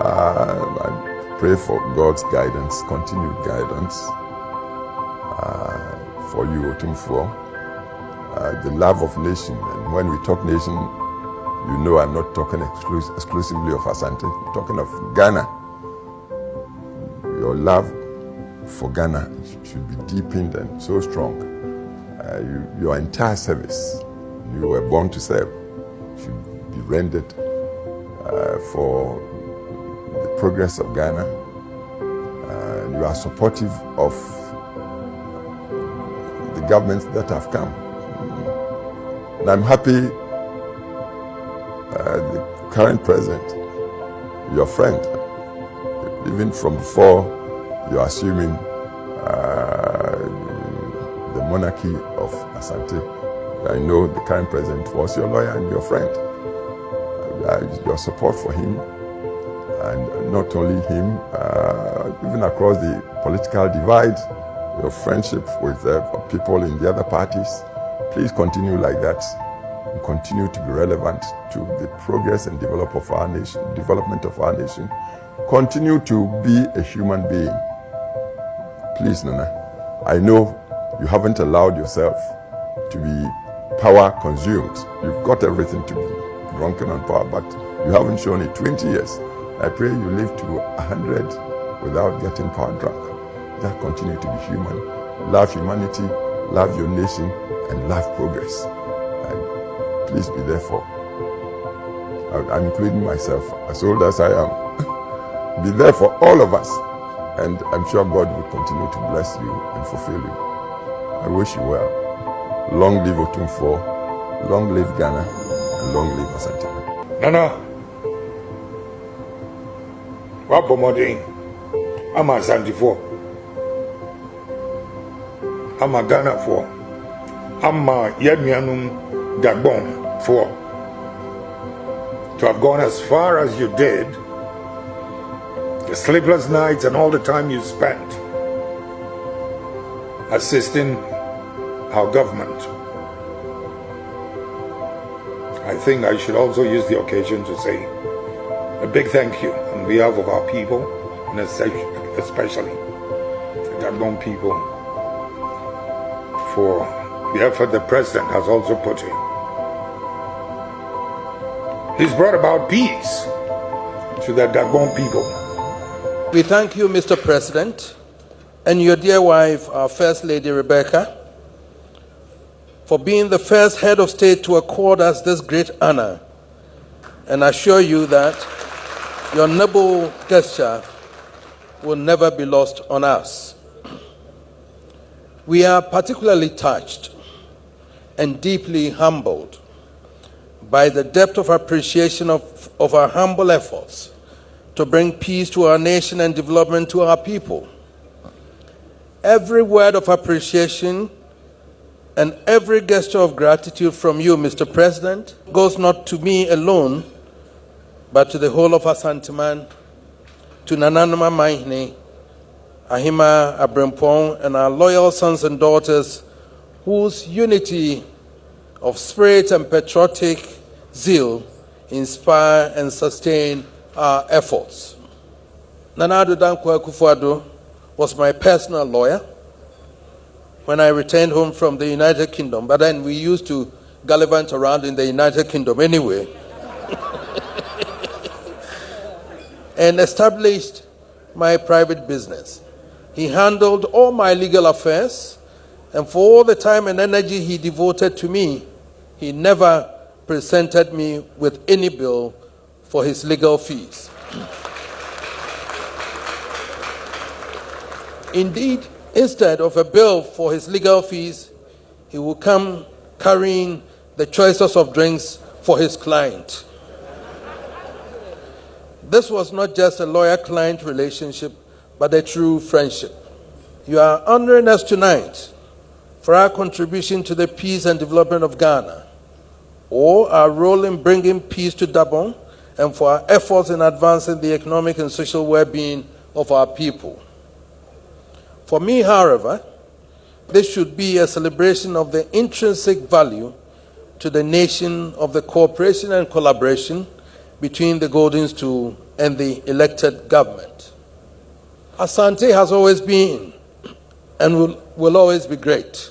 I pray for God's guidance, continued guidance for you, Otumfuo. The love of nation, and when we talk nation, you know I'm not talking exclusively of Asante, I'm talking of Ghana. Your love for Ghana should be deepened and so strong. Your entire service, you were born to serve, should be rendered for the progress of Ghana. You are supportive of the governments that have come. And I'm happy the current president, your friend, even from before you're assuming the monarchy of Asante, I know the current president was your lawyer and your friend. Your support for him, and not only him, even across the political divide, your friendship with people in the other parties, please continue like that and continue to be relevant to the progress and development of our nation. Continue to be a human being. Please, Nana, I know you haven't allowed yourself to be power consumed. You've got everything to be drunken on power, but you haven't shown it. 20 years. I pray you live to 100 without getting power drunk. Just continue to be human. Love humanity, love your nation, and love progress. And please be there for, I'm including myself, as old as I am. Be there for all of us. And I'm sure God will continue to bless you and fulfill you. I wish you well. Long live Otumfuo, long live Ghana, and long live Asantehene. Nana, Wabomoding, I'm Asantehene, I'm a Ghana for, I'm a Yedmianum Dagbon for. To have gone as far as you did, the sleepless nights and all the time you spent assisting our government. I think I should also use the occasion to say a big thank you on behalf of our people, and especially the Gabon people, for the effort the president has also put in. He's brought about peace to the Gabon people. We thank you, Mr. President, and your dear wife, our First Lady Rebecca, for being the first head of state to accord us this great honor, and assure you that your noble gesture will never be lost on us. We are particularly touched and deeply humbled by the depth of appreciation of our humble efforts to bring peace to our nation and development to our people. Every word of appreciation and every gesture of gratitude from you, Mr. President, goes not to me alone, but to the whole of Asantehene, to Nananuma Mahine, Ahima Abrempong, and our loyal sons and daughters whose unity of spirit and patriotic zeal inspire and sustain our efforts. Nana Addo Dankwa Akufo-Addo was my personal lawyer when I returned home from the United Kingdom, but then we used to gallivant around in the United Kingdom anyway, and established my private business. He handled all my legal affairs, and for all the time and energy he devoted to me, he never presented me with any bill for his legal fees. Indeed, instead of a bill for his legal fees, he will come carrying the choicest of drinks for his client. This was not just a lawyer-client relationship, but a true friendship. You are honoring us tonight for our contribution to the peace and development of Ghana, or our role in bringing peace to Gabon, and for our efforts in advancing the economic and social well-being of our people. For me, however, this should be a celebration of the intrinsic value to the nation of the cooperation and collaboration between the Golden Stool and the elected government. Asante has always been and will always be great.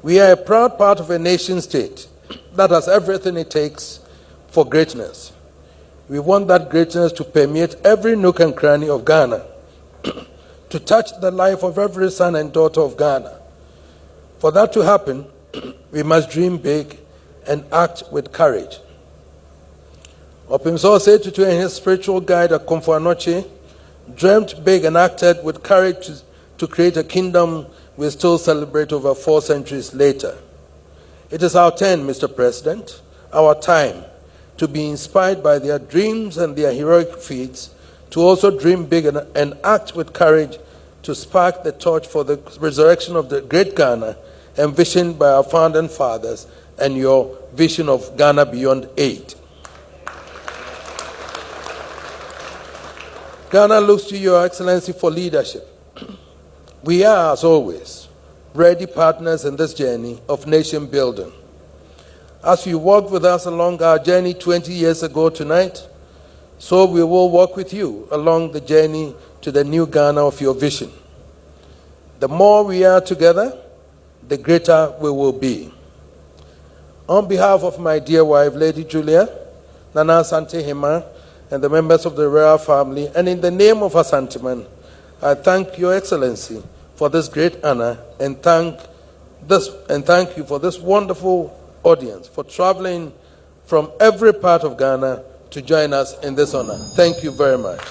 We are a proud part of a nation state that has everything it takes for greatness. We want that greatness to permeate every nook and cranny of Ghana, to touch the life of every son and daughter of Ghana. For that to happen, we must dream big and act with courage. Opimso Setutu and his spiritual guide, Akomfo Anokye, dreamt big and acted with courage to create a kingdom we still celebrate over 4 centuries later. It is our turn, Mr. President, our time, to be inspired by their dreams and their heroic feats, to also dream big and act with courage to spark the torch for the resurrection of the great Ghana envisioned by our founding fathers and your vision of Ghana beyond aid. Ghana looks to Your Excellency for leadership. We are, as always, ready partners in this journey of nation building. As you walked with us along our journey 20 years ago tonight, so we will walk with you along the journey to the new Ghana of your vision. The more we are together, the greater we will be. On behalf of my dear wife, Lady Julia, Nana Asantehene, and the members of the royal family, and in the name of Asanteman, I thank Your Excellency for this great honor and thank you for this wonderful audience for traveling from every part of Ghana to join us in this honor. Thank you very much.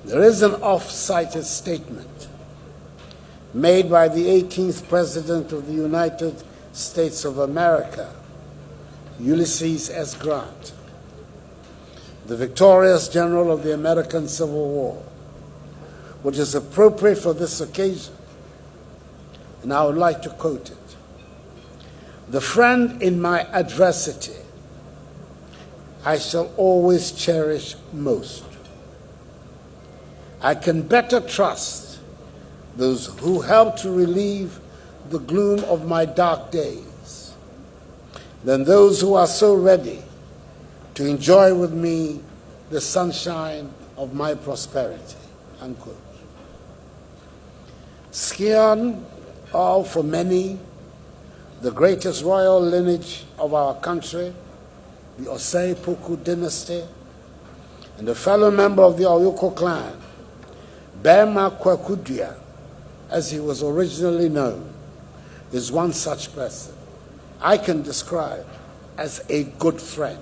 There is an oft-cited statement made by the 18th President of the United States of America, Ulysses S. Grant, the victorious general of the American Civil War, which is appropriate for this occasion, and I would like to quote it. "The friend in my adversity I shall always cherish most. I can better trust those who help to relieve the gloom of my dark days than those who are so ready to enjoy with me the sunshine of my prosperity." Unquote. Scion, or for many, the greatest royal lineage of our country, the Osei Poku dynasty, and a fellow member of the Oyoko clan, Bema Kwakudua, as he was originally known, is one such person I can describe as a good friend,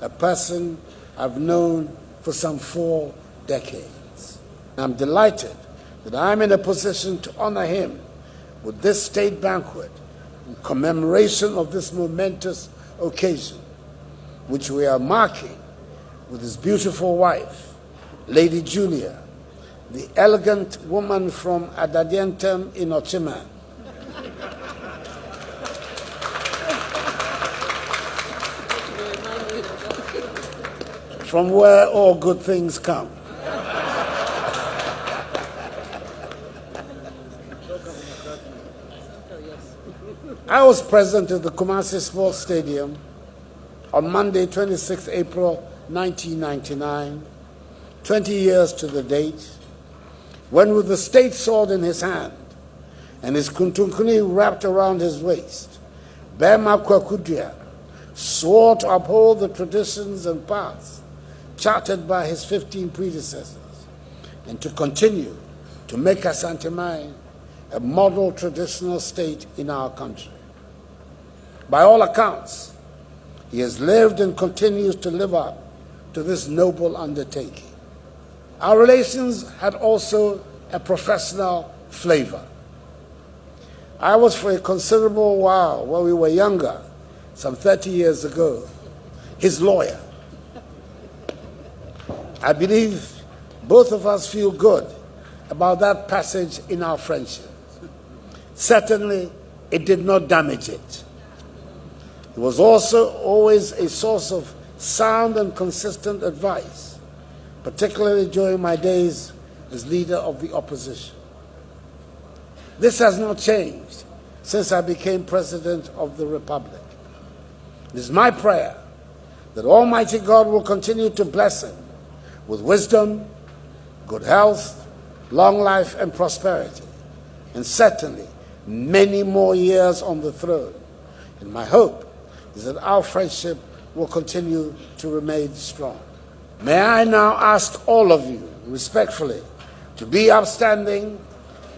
a person I've known for some 4 decades. I'm delighted that I'm in a position to honor him with this state banquet in commemoration of this momentous occasion, which we are marking with his beautiful wife, Lady Julia, the elegant woman from Adadientem in Ochiman, from where all good things come. I was present at the Kumasi Sports Stadium on Monday, 26 April 1999, 20 years to the date, when with the state sword in his hand and his kuntunkuni wrapped around his waist, Bema Kwakudua swore to uphold the traditions and paths charted by his 15 predecessors and to continue to make Asantehene a model traditional state in our country. By all accounts, he has lived and continues to live up to this noble undertaking. Our relations had also a professional flavor. I was for a considerable while, when we were younger, some 30 years ago, his lawyer. I believe both of us feel good about that passage in our friendship. Certainly, it did not damage it. It was also always a source of sound and consistent advice, particularly during my days as leader of the opposition. This has not changed since I became President of the Republic. It is my prayer that Almighty God will continue to bless him with wisdom, good health, long life and prosperity, and certainly many more years on the throne. And my hope is that our friendship will continue to remain strong. May I now ask all of you, respectfully, to be upstanding,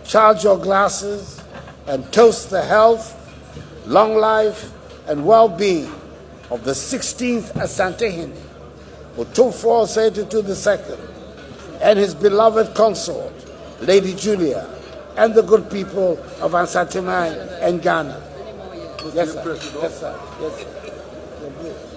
charge your glasses, and toast the health, long life, and well-being of the 16th Asantehene, Otofo Osei-Tutu II, and his beloved consort, Lady Julia, and the good people of Asantehene and Ghana. Yes, sir. Yes, sir. Yes, sir.